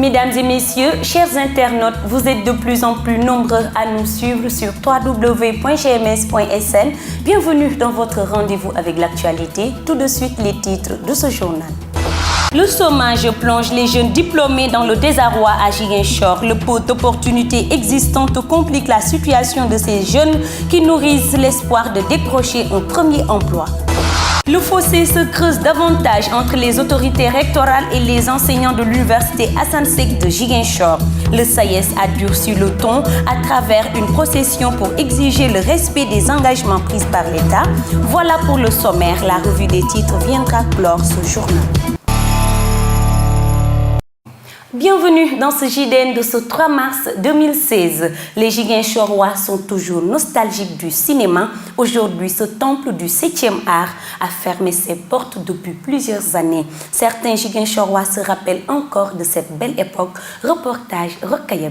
Mesdames et messieurs, chers internautes, vous êtes de plus en plus nombreux à nous suivre sur www.gms.sn. Bienvenue dans votre rendez-vous avec l'actualité. Tout de suite, les titres de ce journal. Le chômage plonge les jeunes diplômés dans le désarroi à Ziguinchor. Le peu d'opportunités existantes complique la situation de ces jeunes qui nourrissent l'espoir de décrocher un premier emploi. Le fossé se creuse davantage entre les autorités rectorales et les enseignants de l'université Assane Seck de Ziguinchor. Le SAES a durci le ton à travers une procession pour exiger le respect des engagements pris par l'État. Voilà pour le sommaire. La revue des titres viendra clore ce journal. Bienvenue dans ce JDN de ce 3 mars 2016. Les Ziguinchorois sont toujours nostalgiques du cinéma. Aujourd'hui, ce temple du 7e art a fermé ses portes depuis plusieurs années. Certains Ziguinchorois se rappellent encore de cette belle époque. Reportage Rokhaya.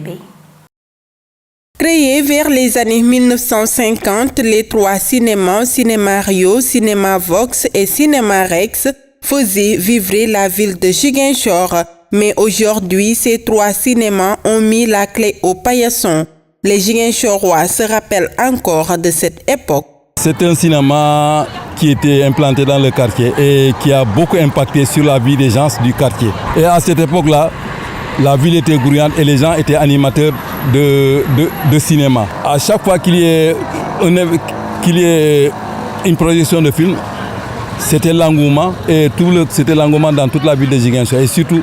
Créés vers les années 1950, les trois cinémas, Cinéma Rio, Cinéma Vox et Cinéma Rex, faisaient vivre la ville de Ziguinchor. Mais aujourd'hui, ces trois cinémas ont mis la clé au paillasson. Les Ziguinchorois se rappellent encore de cette époque. C'est un cinéma qui était implanté dans le quartier et qui a beaucoup impacté sur la vie des gens du quartier. Et à cette époque-là, la ville était grouillante et les gens étaient animateurs de cinéma. À chaque fois qu'il y ait une projection de film, c'était l'engouement et c'était l'engouement dans toute la ville de Ziguinchor. Et surtout,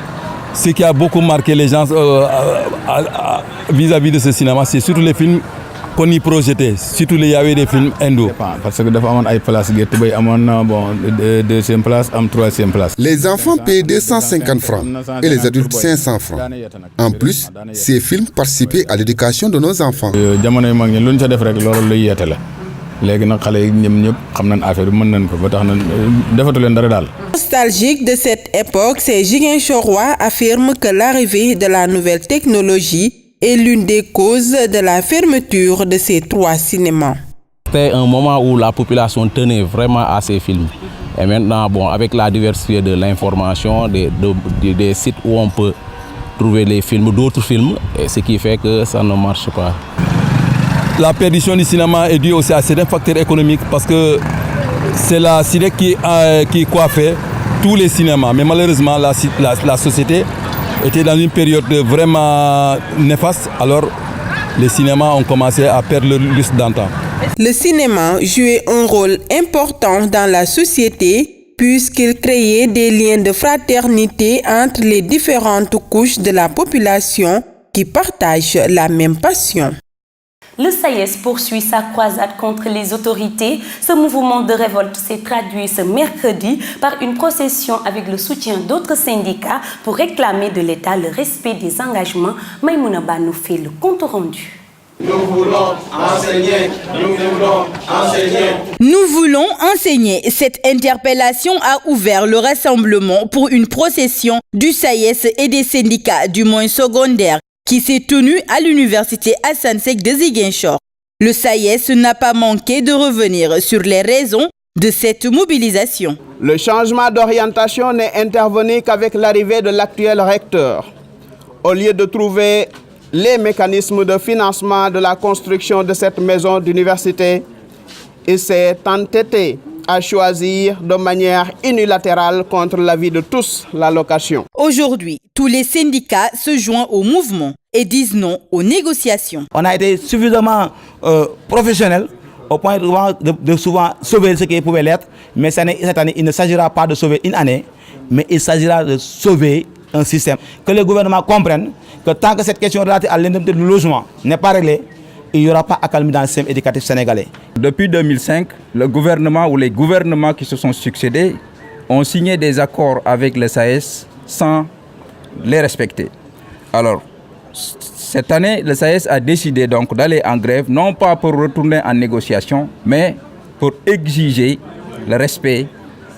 ce qui a beaucoup marqué les gens vis-à-vis de ce cinéma, c'est surtout les films qu'on y projetait. Surtout il y avait des films hindous. Parce que deuxième place, troisième place. Les enfants paient 250 francs et les adultes 500 francs. En plus, ces films participaient à l'éducation de nos enfants. Nostalgique de cette époque, ces Ziguinchorois affirment que l'arrivée de la nouvelle technologie est l'une des causes de la fermeture de ces trois cinémas. C'était un moment où la population tenait vraiment à ces films. Et maintenant, avec la diversité de l'information, des sites où on peut trouver les films, d'autres films, et ce qui fait que ça ne marche pas. La perdition du cinéma est due aussi à certains facteurs économiques parce que c'est la CIDEC qui coiffait tous les cinémas. Mais malheureusement, la société était dans une période vraiment néfaste. Alors, les cinémas ont commencé à perdre le lustre d'antan. Le cinéma jouait un rôle important dans la société puisqu'il créait des liens de fraternité entre les différentes couches de la population qui partagent la même passion. Le SAES poursuit sa croisade contre les autorités. Ce mouvement de révolte s'est traduit ce mercredi par une procession avec le soutien d'autres syndicats pour réclamer de l'État le respect des engagements. Maïmouna Ba nous fait le compte rendu. Nous voulons enseigner, nous voulons enseigner. Nous voulons enseigner. Cette interpellation a ouvert le rassemblement pour une procession du SAES et des syndicats du moyen secondaire qui s'est tenue à l'université Assane Seck de Ziguinchor. Le SAES n'a pas manqué de revenir sur les raisons de cette mobilisation. Le changement d'orientation n'est intervenu qu'avec l'arrivée de l'actuel recteur. Au lieu de trouver les mécanismes de financement de la construction de cette maison d'université, il s'est entêté à choisir de manière unilatérale contre l'avis de tous la location. Aujourd'hui, tous les syndicats se joignent au mouvement et disent non aux négociations. On a été suffisamment professionnels au point de souvent sauver ce qui pouvait l'être, mais cette année, il ne s'agira pas de sauver une année, mais il s'agira de sauver un système. Que le gouvernement comprenne que tant que cette question relative à l'indemnité du logement n'est pas réglée, il n'y aura pas accalmie dans le système éducatif sénégalais. Depuis 2005, le gouvernement ou les gouvernements qui se sont succédés ont signé des accords avec le SAES sans les respecter. Alors, cette année, le SAES a décidé donc d'aller en grève, non pas pour retourner en négociation, mais pour exiger le respect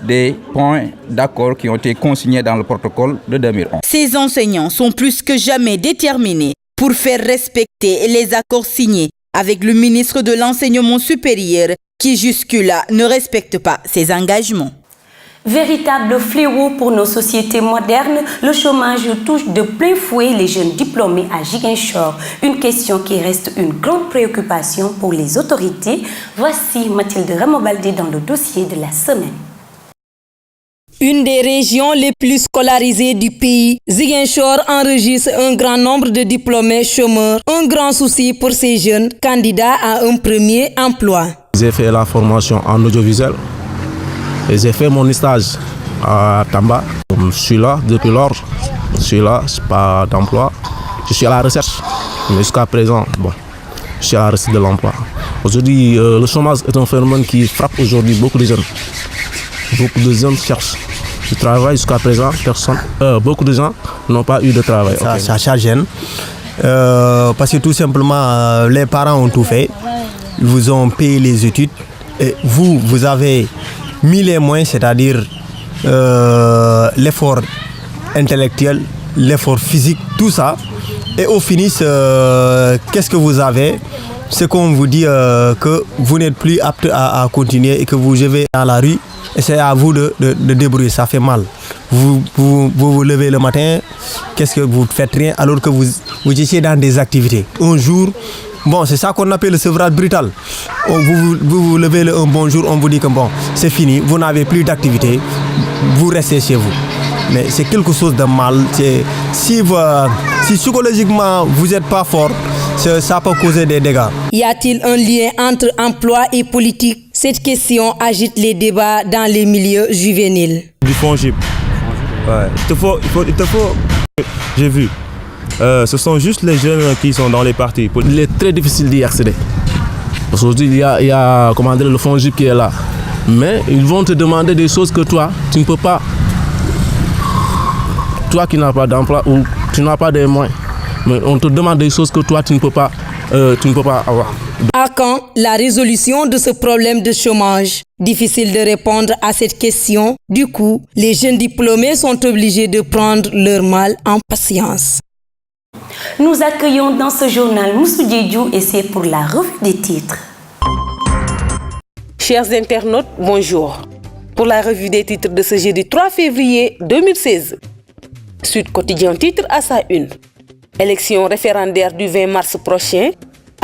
des points d'accord qui ont été consignés dans le protocole de 2011. Ces enseignants sont plus que jamais déterminés pour faire respecter les accords signés avec le ministre de l'Enseignement supérieur qui jusque-là ne respecte pas ses engagements. Véritable fléau pour nos sociétés modernes, le chômage touche de plein fouet les jeunes diplômés à Ziguinchor. Une question qui reste une grande préoccupation pour les autorités. Voici Mathilde Ramobaldé dans le dossier de la semaine. Une des régions les plus scolarisées du pays, Ziguinchor enregistre un grand nombre de diplômés chômeurs. Un grand souci pour ces jeunes candidats à un premier emploi. J'ai fait la formation en audiovisuel et j'ai fait mon stage à Tamba. Je suis là depuis lors. Je suis là, je n'ai pas d'emploi. Je suis à la recherche. Mais jusqu'à présent, je suis à la recherche de l'emploi. Aujourd'hui, le chômage est un phénomène qui frappe aujourd'hui beaucoup de jeunes. Beaucoup de jeunes cherchent du travail jusqu'à présent. Beaucoup de gens n'ont pas eu de travail. Ça gêne. Parce que tout simplement, les parents ont tout fait. Ils vous ont payé les études. Et vous avez mis les moyens, c'est-à-dire l'effort intellectuel, l'effort physique, tout ça. Et au finish, qu'est-ce que vous avez? C'est qu'on vous dit que vous n'êtes plus apte à continuer et que vous devez dans la rue. Et c'est à vous de débrouiller, ça fait mal. Vous levez le matin, qu'est-ce que vous faites? Rien, alors que vous étiez dans des activités. Un jour, c'est ça qu'on appelle le sevrage brutal. Vous levez un bon jour, on vous dit que c'est fini, vous n'avez plus d'activité, vous restez chez vous. Mais c'est quelque chose de mal. Si psychologiquement vous n'êtes pas fort, ça peut causer des dégâts. Y a-t-il un lien entre emploi et politique? Cette question agite les débats dans les milieux juvéniles. Du FONGIP. Ouais. Il te faut. J'ai vu. Ce sont juste les jeunes qui sont dans les partis. Il est très difficile d'y accéder. Aujourd'hui, il y a le FONGIP qui est là. Mais ils vont te demander des choses que toi, tu ne peux pas. Toi qui n'as pas d'emploi ou tu n'as pas de moyens. Mais on te demande des choses que toi, tu ne peux pas avoir. À quand la résolution de ce problème de chômage? Difficile de répondre à cette question. Du coup, les jeunes diplômés sont obligés de prendre leur mal en patience. Nous accueillons dans ce journal Moussou Diédiou et c'est pour la revue des titres. Chers internautes, bonjour. Pour la revue des titres de ce jeudi 3 février 2016. Sud Quotidien titre à sa une. Élection référendaire du 20 mars prochain.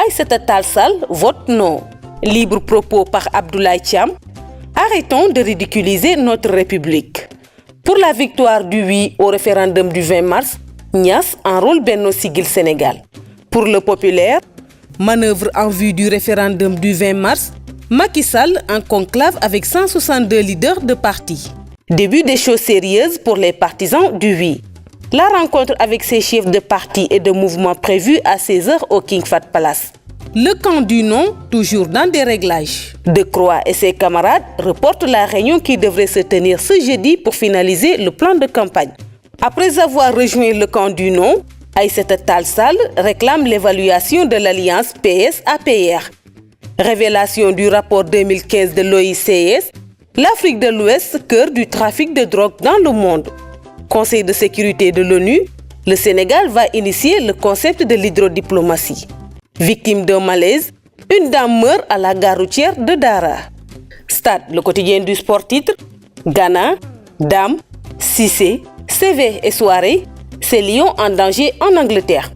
Aïssata Tall Sall vote non. Libre propos par Abdoulaye Thiam. Arrêtons de ridiculiser notre République. Pour la victoire du oui au référendum du 20 mars, Niass enrôle Benno Siggil Sénégal. Pour le populaire, manœuvre en vue du référendum du 20 mars, Macky Sall en conclave avec 162 leaders de partis. Début des choses sérieuses pour les partisans du oui. La rencontre avec ses chefs de parti et de mouvement prévue à 16h au King Fahd Palace. Le camp du non, toujours dans des réglages. Decroix et ses camarades reportent la réunion qui devrait se tenir ce jeudi pour finaliser le plan de campagne. Après avoir rejoint le camp du non, Aïssata Tall Sall réclame l'évaluation de l'alliance PS-APR. Révélation du rapport 2015 de l'OICS, l'Afrique de l'Ouest, cœur du trafic de drogue dans le monde. Conseil de sécurité de l'ONU, le Sénégal va initier le concept de l'hydrodiplomatie. Victime d'un malaise, une dame meurt à la gare routière de Dara. Stade, le quotidien du sport titre, Ghana, Dame, Cissé, CV et Soirée, c'est Lyon en danger en Angleterre.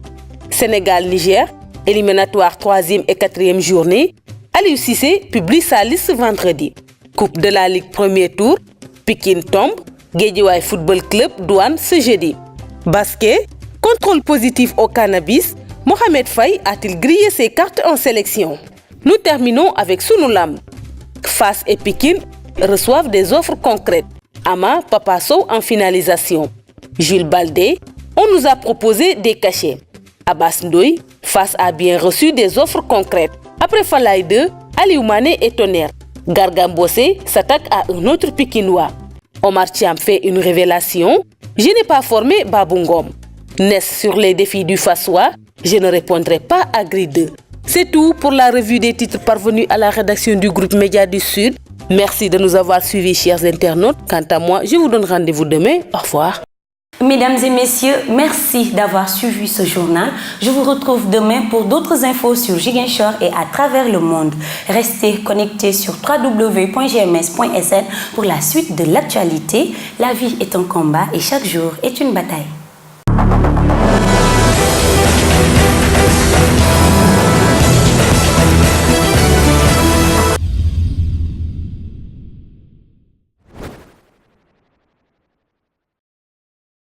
Sénégal-Niger, éliminatoire 3e et 4e journée, Aliou Cissé publie sa liste vendredi. Coupe de la Ligue premier tour, Pikine tombe, Guédiawaye Football Club douane ce jeudi. Basket, contrôle positif au cannabis, Mohamed Faye a-t-il grillé ses cartes en sélection? Nous terminons avec Sunu Lamb. Fass et Pikine reçoivent des offres concrètes. Ama Papa Sow en finalisation. Jules Baldé, on nous a proposé des cachets. Abbas Ndoye, Fass a bien reçu des offres concrètes. Après Falaye 2, Aliou Mané et Tonnerre. Garga Mbossé s'attaque à un autre Pikinois. Omar Thiam fait une révélation. Je n'ai pas formé Babou Ngom. N'est-ce sur les défis du Fassois? Je ne répondrai pas à grille 2. C'est tout pour la revue des titres parvenus à la rédaction du groupe Média du Sud. Merci de nous avoir suivis, chers internautes. Quant à moi, je vous donne rendez-vous demain. Au revoir. Mesdames et messieurs, merci d'avoir suivi ce journal. Je vous retrouve demain pour d'autres infos sur Ziguinchor et à travers le monde. Restez connectés sur www.gms.sn pour la suite de l'actualité. La vie est un combat et chaque jour est une bataille.